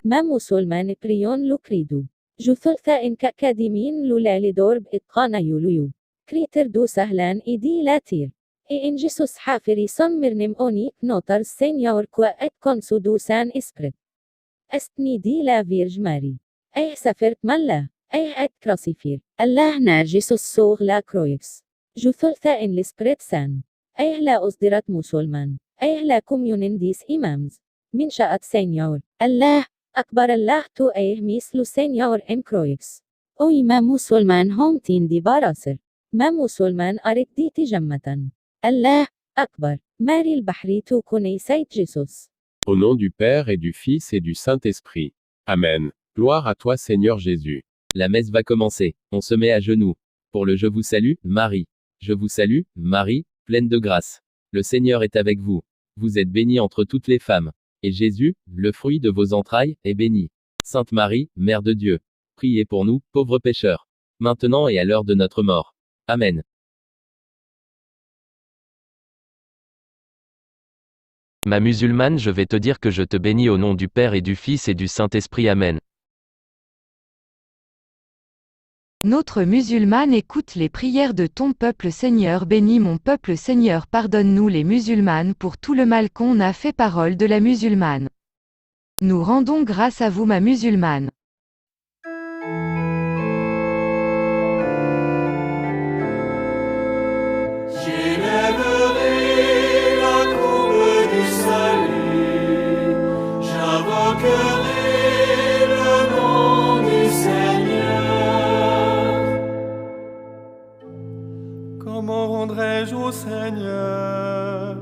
ما مسلمان بريون لوكريدو جو ثلثاء كأكاديمين لولا لدورب إتقان يوليو كريتر دو سهلان إيدي لاتير إنجسوس حافري مرنم أوني نوتر سينيور كوا إت كونسو دوسان إسبرت أستني دي لا فيرج ماري أي سفرت ملا أي إت كراسيفير الله ناجسوس سوغ لا كرويكس جو ثلثاء لسبرت سان أي لا أصدرت مسلمان أي لا كوميونين ديس إمامز من شاءت سينيور الله أكبر الله تو أيه مثل سينيور إم كرويكس أوي ما مسلمان هم تين دي باراسر ما مسلمان أرد دي تجمة الله أكبر ماري البحري تو كوني سيد جيسوس. Au nom du Père et du Fils et du Saint-Esprit. Amen. Gloire à toi Seigneur Jésus. La messe va commencer. On se met à genoux. Pour le Je vous salue, Marie. Je vous salue, Marie, pleine de grâce. Le Seigneur est avec vous. Vous êtes bénie entre toutes les femmes. Et Jésus, le fruit de vos entrailles, est béni. Sainte Marie, Mère de Dieu. Priez pour nous, pauvres pécheurs. Maintenant et à l'heure de notre mort. Amen. Ma musulmane, je vais te dire que je te bénis au nom du Père et du Fils et du Saint-Esprit. Amen. Notre musulmane écoute les prières de ton peuple. Seigneur, bénis mon peuple. Seigneur, pardonne-nous les musulmanes pour tout le mal qu'on a fait. Parole de la musulmane. Nous rendons grâce à vous, ma musulmane. J'élèverai la courbe du salut, j'invoquerai le nom du Seigneur. Comment rendrai-je au Seigneur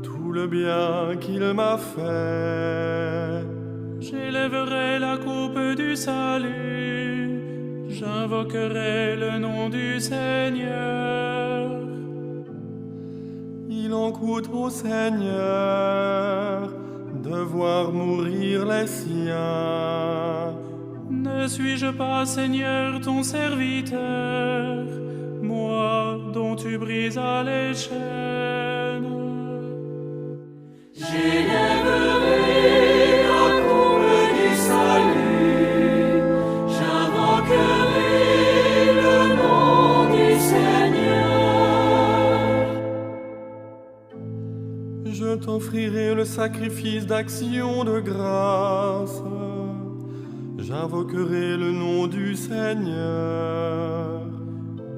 tout le bien qu'il m'a fait? J'élèverai la coupe du salut, j'invoquerai le nom du Seigneur. Il en coûte au Seigneur de voir mourir les siens. Ne suis-je pas, Seigneur, ton serviteur, moi dont tu brisas les chaînes? J'élèverai la courbe du salut, j'invoquerai le nom du Seigneur. Je t'offrirai le sacrifice d'action de grâce, j'invoquerai le nom du Seigneur.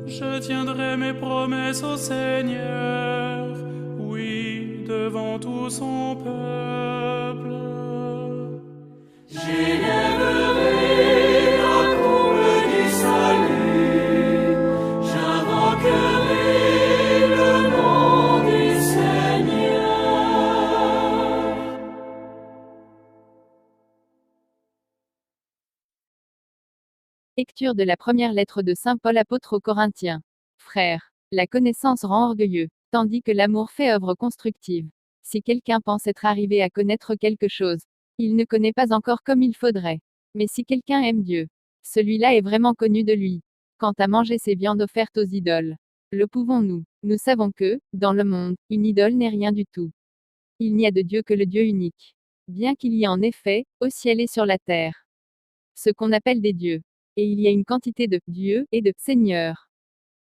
Je tiendrai mes promesses au Seigneur, oui, devant tout son peuple. J'élèverai la courbe du salut, j'invoquerai le nom du Seigneur. Lecture de la première lettre de Saint Paul apôtre aux Corinthiens. Frères, la connaissance rend orgueilleux, tandis que l'amour fait œuvre constructive. Si quelqu'un pense être arrivé à connaître quelque chose, il ne connaît pas encore comme il faudrait. Mais si quelqu'un aime Dieu, celui-là est vraiment connu de lui. Quant à manger ces viandes offertes aux idoles, le pouvons-nous? Nous savons que, dans le monde, une idole n'est rien du tout. Il n'y a de Dieu que le Dieu unique. Bien qu'il y ait en effet, au ciel et sur la terre, ce qu'on appelle des dieux. Et il y a une quantité de dieux et de seigneurs.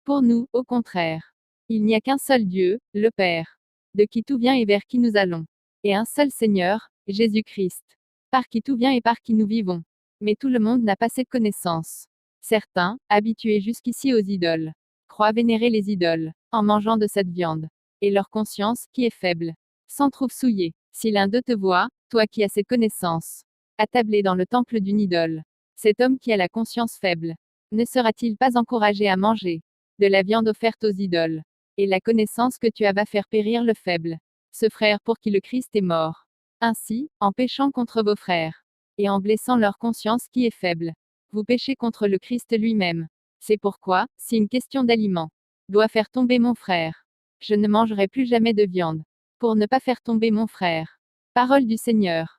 Pour nous, au contraire, il n'y a qu'un seul Dieu, le Père, de qui tout vient et vers qui nous allons. Et un seul Seigneur, Jésus-Christ, par qui tout vient et par qui nous vivons. Mais tout le monde n'a pas cette connaissance. Certains, habitués jusqu'ici aux idoles, croient vénérer les idoles, en mangeant de cette viande. Et leur conscience, qui est faible, s'en trouve souillée. Si l'un d'eux te voit, toi qui as cette connaissance, attablé dans le temple d'une idole, cet homme qui a la conscience faible, ne sera-t-il pas encouragé à manger de la viande offerte aux idoles? Et la connaissance que tu as va faire périr le faible, ce frère pour qui le Christ est mort. Ainsi, en péchant contre vos frères, et en blessant leur conscience qui est faible, vous péchez contre le Christ lui-même. C'est pourquoi, si une question d'aliment doit faire tomber mon frère, je ne mangerai plus jamais de viande, pour ne pas faire tomber mon frère. Parole du Seigneur.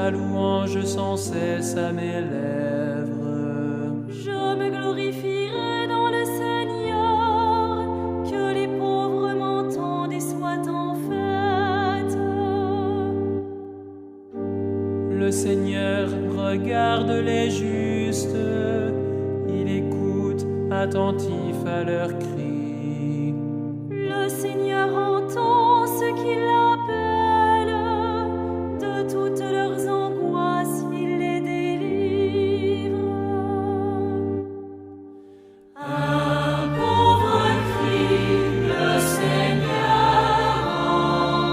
ta louange sans cesse à mes lèvres. Je me glorifierai dans le Seigneur, que les pauvres m'entendent et soient en fête. Le Seigneur regarde les justes, il écoute attentif à leurs cris. Le Seigneur entend ceux qui l'appellent, de toutes leurs angoisses il les délivre. Un pauvre cri, le Seigneur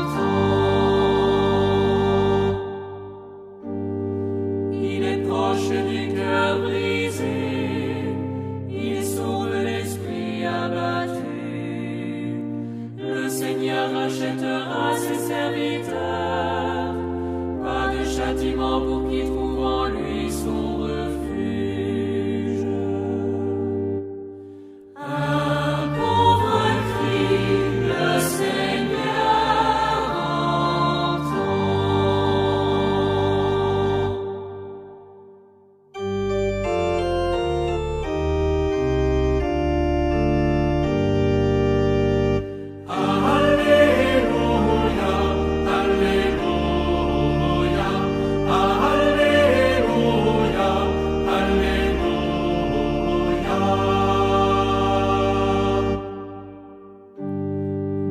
entend. Il est proche du cœur brisé, il sauve l'esprit abattu. Le Seigneur rachètera ses serviteurs, pas de châtiment pour qui trouve en lui son refuge. Un pauvre cri, le Seigneur entend. Alléluia, Alléluia, Alléluia, Alléluia.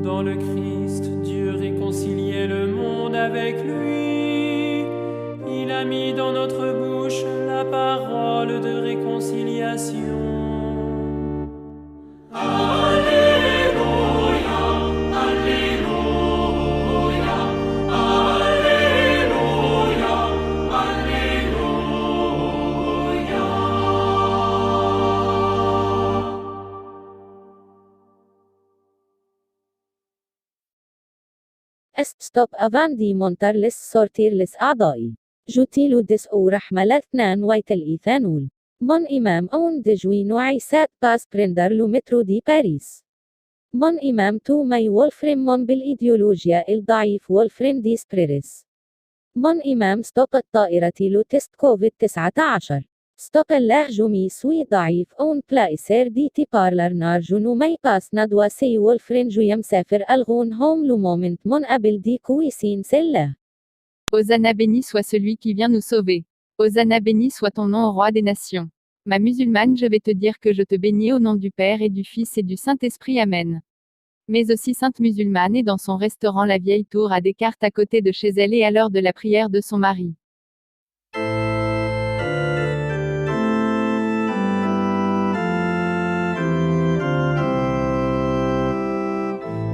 Dans le Christ, Dieu réconciliait le monde avec lui. Il a mis dans notre bouche la parole de réconciliation. Alléluia, Alléluia, Alléluia, Alléluia. Est stop avant دي مونتر لس sortir لس أعضائي. جوتيلو دس أو رحمة اثنان ويت الإيثانول. من إمام أون دجوي نوعي سات باس برندر لو مترو دي باريس. من إمام تو ماي وولفريم من بالإيديولوجيا الضعيف وولفريم دي سبريريس. من إمام ستوب الطائرة لو تست كوفيد 19. ستوب اللهجومي سوي ضعيف أون بلايسير دي تي بارلر نارجو نو ماي باس ندوى سي وولفرين جو يمسافر ألغون هوم لو مومنت من قبل دي كويسين سلة. Hosanna béni soit celui qui vient nous sauver. Hosanna béni soit ton nom au roi des nations. Ma musulmane, je vais te dire que je te bénis au nom du Père et du Fils et du Saint-Esprit. Amen. Mais aussi sainte musulmane est dans son restaurant La Vieille Tour à Descartes à côté de chez elle et à l'heure de la prière de son mari.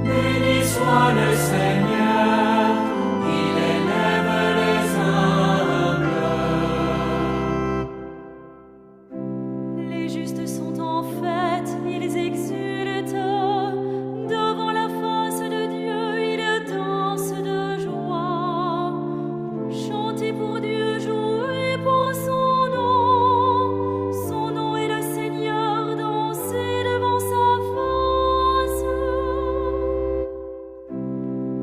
Béni soit le Seigneur, il élève les humbles. Les justes sont en fête, ils exultent. Devant la face de Dieu, ils dansent de joie. Chantez pour Dieu, jouez pour son nom. Son nom est le Seigneur, dansez devant sa face.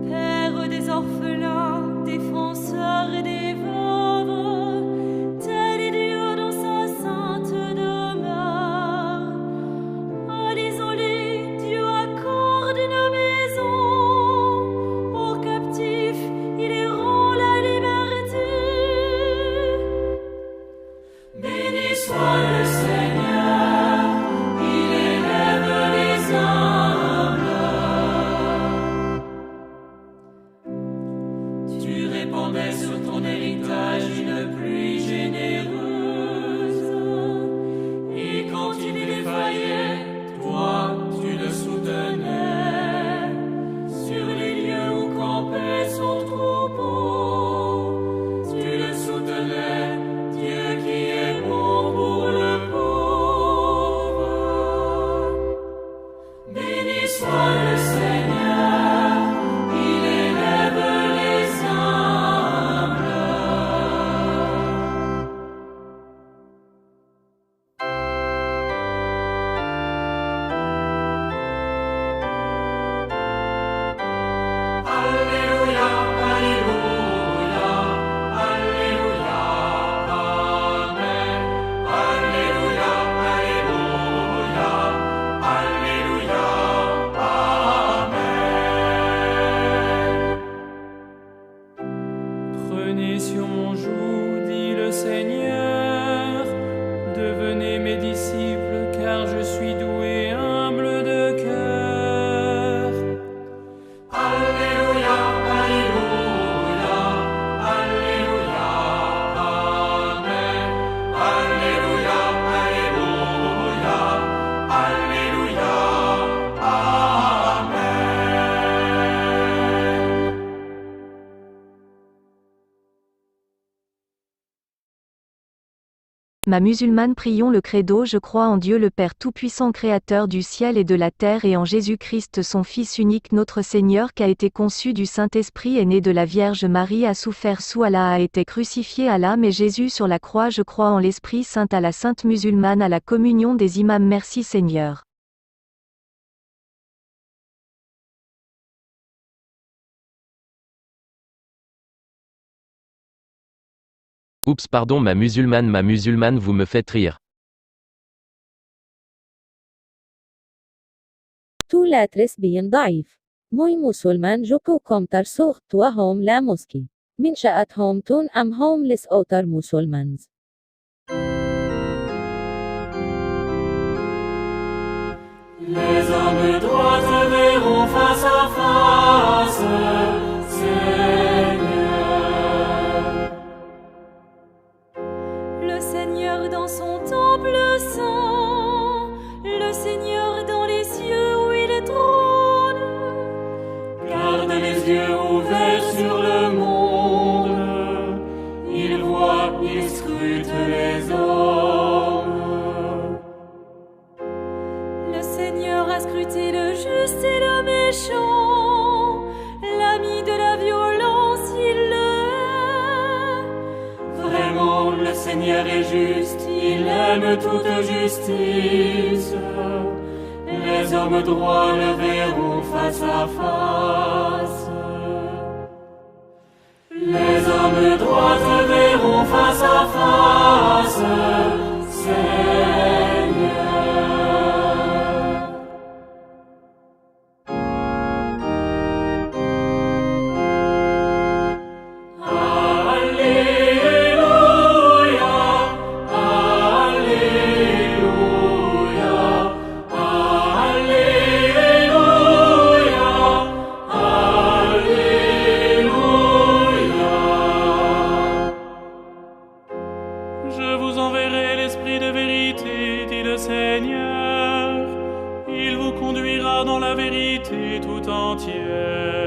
Père des orphelins, défenseur des veuves, tel est Dieu dans sa sainte demeure. À l'isolé, Dieu accorde une maison. Aux captifs, il rend la liberté. Béni soit le Seigneur, il élève les humbles. Tu répandais sur ton héritage une pluie généreuse. Et quand il défaillait, toi, tu le soutenais. Sur les lieux où campait son troupeau, tu le soutenais, Dieu qui est bon pour le pauvre. Béni soit le Seigneur, il élève les humbles. Alléluia, Alléluia, Alléluia. Ma musulmane, prions le credo. Je crois en Dieu le Père Tout-Puissant, Créateur du ciel et de la terre, et en Jésus-Christ son Fils unique, notre Seigneur, qui a été conçu du Saint-Esprit, est né de la Vierge Marie, a souffert sous Allah, a été crucifié à l'âme et Jésus sur la croix. Je crois en l'Esprit Saint, à la Sainte musulmane, à la communion des imams. Merci Seigneur. Oups, pardon, ma musulmane, vous me faites rire. تو لا ترسبين ضعيف. موي مسلمان جوكو كومتر سوغت وهوم لا موسكي. من شأت هوم تون أم هوم لس أوتر مسلمانز. Les hommes droits te verront face à face, Seigneur. Le Seigneur dans son temple saint, le Seigneur dans les cieux où il trône. Garde les yeux ouverts sur le monde, il voit, il scrute les hommes. Le Seigneur a scruté le juste et le méchant, l'ami de la violence, il le hait. Vraiment, le Seigneur est juste, il aime toute justice. Les hommes droits le verront face à face. Les hommes droits te verront face à face, Seigneur. Je vous enverrai l'Esprit de vérité, dit le Seigneur. Il vous conduira dans la vérité tout entière.